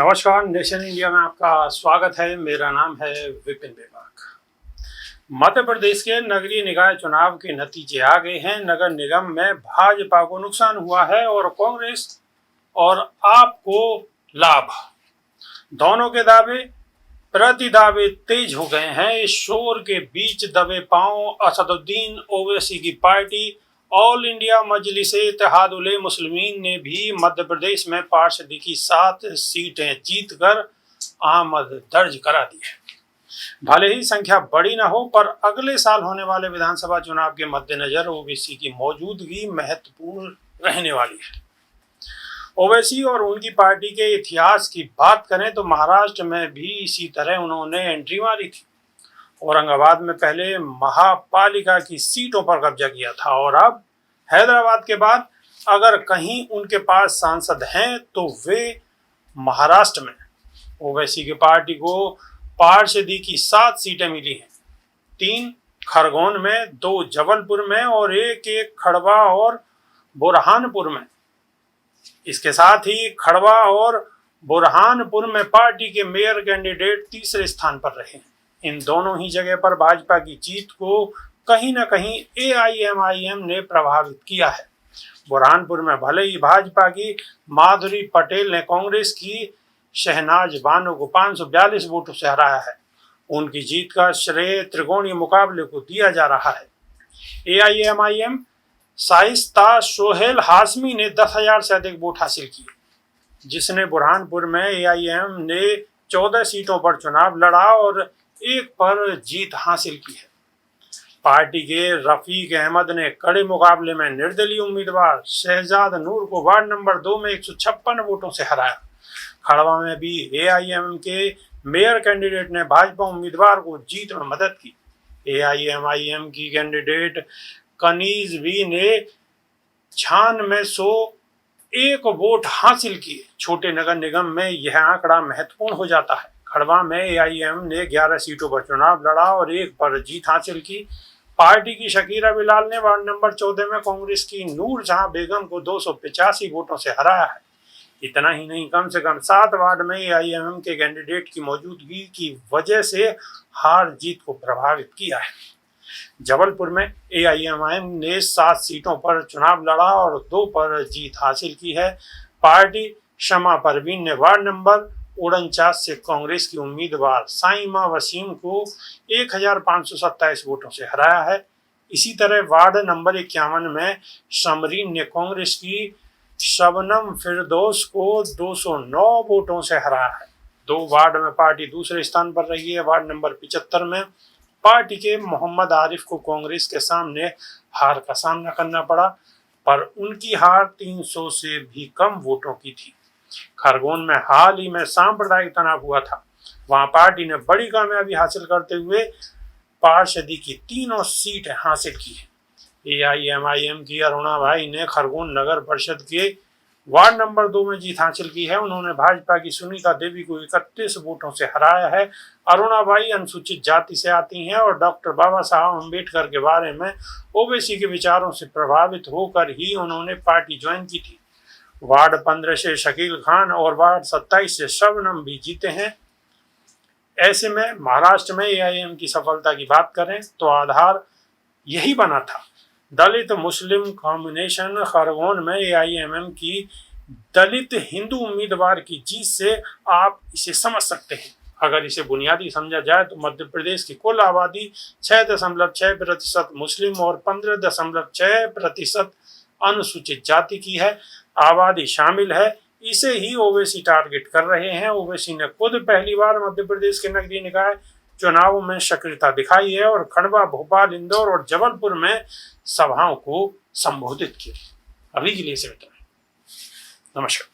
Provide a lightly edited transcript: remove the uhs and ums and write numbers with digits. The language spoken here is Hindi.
नमस्कार, नेशन इंडिया में आपका स्वागत है। मेरा नाम है विपिन बेबाक। मध्य प्रदेश के नगरीय निकाय चुनाव के नतीजे आ गए हैं। नगर निगम में भाजपा को नुकसान हुआ है और कांग्रेस और आप को लाभ। दोनों के दावे प्रति दावे तेज हो गए हैं। इस शोर के बीच दबे पांव असदुद्दीन ओवैसी की पार्टी ऑल इंडिया मजलिस-ए-इत्तेहादुल-मुस्लिमीन ने भी मध्य प्रदेश में पार्षदी की 7 सीटें जीतकर आमद दर्ज करा दी है। भले ही संख्या बड़ी न हो, पर अगले साल होने वाले विधानसभा चुनाव के मद्देनजर ओवैसी की मौजूदगी महत्वपूर्ण रहने वाली है। ओवैसी और उनकी पार्टी के इतिहास की बात करें तो महाराष्ट्र में भी इसी तरह उन्होंने एंट्री मारी थी। औरंगाबाद में पहले महापालिका की सीटों पर कब्जा किया था और अब हैदराबाद के बाद अगर कहीं उनके पास सांसद हैं तो वे महाराष्ट्र में। ओवैसी की पार्टी को पार्षदी की 7 सीटें मिली हैं, 3 खरगोन में, 2 जबलपुर में और एक खड़वा और बुरहानपुर में। इसके साथ ही खड़वा और बुरहानपुर में पार्टी के मेयर कैंडिडेट तीसरे स्थान पर रहे हैं। इन दोनों ही जगह पर भाजपा की जीत को कहीं न कहीं AIMIM ने प्रभावित किया है। बुरहानपुर में भले ही भाजपा की माधुरी पटेल ने कांग्रेस की शहनाज बानो को 542 वोटों से हराया है, उनकी जीत का श्रेय त्रिकोणीय मुकाबले को दिया जा रहा है। AIMIM शाइस्ता सोहेल हाशमी ने 10,000 से अधिक वोट हासिल किए, जिसने बुरहानपुर में AIM ने 14 सीटों पर चुनाव लड़ा और 1 पर जीत हासिल की है। पार्टी के रफीक अहमद ने कड़े मुकाबले में निर्दलीय उम्मीदवार शहजाद नूर को वार्ड नंबर 2 में 156 वोटों से हराया। खड़वा में भी AIM के मेयर कैंडिडेट ने भाजपा उम्मीदवार को जीत में मदद की। AIMIM की कैंडिडेट कनीज भी ने 9601 वोट हासिल किए। छोटे नगर निगम में यह आंकड़ा महत्वपूर्ण हो जाता है। खड़वा में AIM ने 11 सीटों पर चुनाव लड़ा और 1 पर जीत हासिल की। पार्टी की शकीरा बिलाल ने वार्ड नंबर 14 में कांग्रेस की नूर जहां बेगम को 285 वोटों से हराया है। इतना ही नहीं, कम से कम 7 वार्ड में AIM के कैंडिडेट की मौजूदगी की वजह से हार जीत को प्रभावित किया है। जबलपुर में AIMIM ने 7 सीटों पर चुनाव लड़ा और 2 पर जीत हासिल की है। पार्टी शमा परवीन ने वार्ड नंबर 49 से कांग्रेस की उम्मीदवार साइमा वसीम को 1527 वोटों से हराया है। इसी तरह वार्ड नंबर 51 में समरीन ने कांग्रेस की शबनम फिरदौस को 209 वोटों से हराया है। 2 वार्ड में पार्टी दूसरे स्थान पर रही है। वार्ड नंबर 75 में पार्टी के मोहम्मद आरिफ को कांग्रेस के सामने हार का सामना करना पड़ा, पर उनकी हार 300 से भी कम वोटों की थी। खरगोन में हाल ही में सांप्रदायिक तनाव हुआ था। वहां पार्टी ने बड़ी कामयाबी हासिल करते हुए पार्षदी की 3 सीटें हासिल की है। AIMIM की अरुणा भाई ने खरगोन नगर परिषद के वार्ड नंबर 2 में जीत हासिल की है। उन्होंने भाजपा की सुनीता देवी को 31 वोटों से हराया है। अरुणा भाई अनुसूचित जाति से आती हैं और डॉक्टर बाबा साहब अम्बेडकर के बारे में ओवैसी के विचारों से प्रभावित होकर ही उन्होंने पार्टी ज्वाइन की थी। वार्ड 15 से शकील खान और वार्ड 27 से शबनम भी जीते हैं। ऐसे में महाराष्ट्र में AIM की सफलता की बात करें तो आधार यही बना था। दलित मुस्लिम कॉम्बिनेशन खरगोन में AIMM की दलित हिंदू उम्मीदवार की जीत से आप इसे समझ सकते हैं। अगर इसे बुनियादी समझा जाए तो मध्य प्रदेश की कुल आबादी 6.6% मुस्लिम और 15.6% अनुसूचित जाति की है। आबादी शामिल है, इसे ही ओवैसी टारगेट कर रहे हैं। ओवैसी ने खुद पहली बार मध्य प्रदेश के नगरीय निकाय चुनावों में सक्रियता दिखाई है और खंडवा, भोपाल, इंदौर और जबलपुर में सभाओं को संबोधित किया। अभी के लिए इसे इतना। नमस्कार।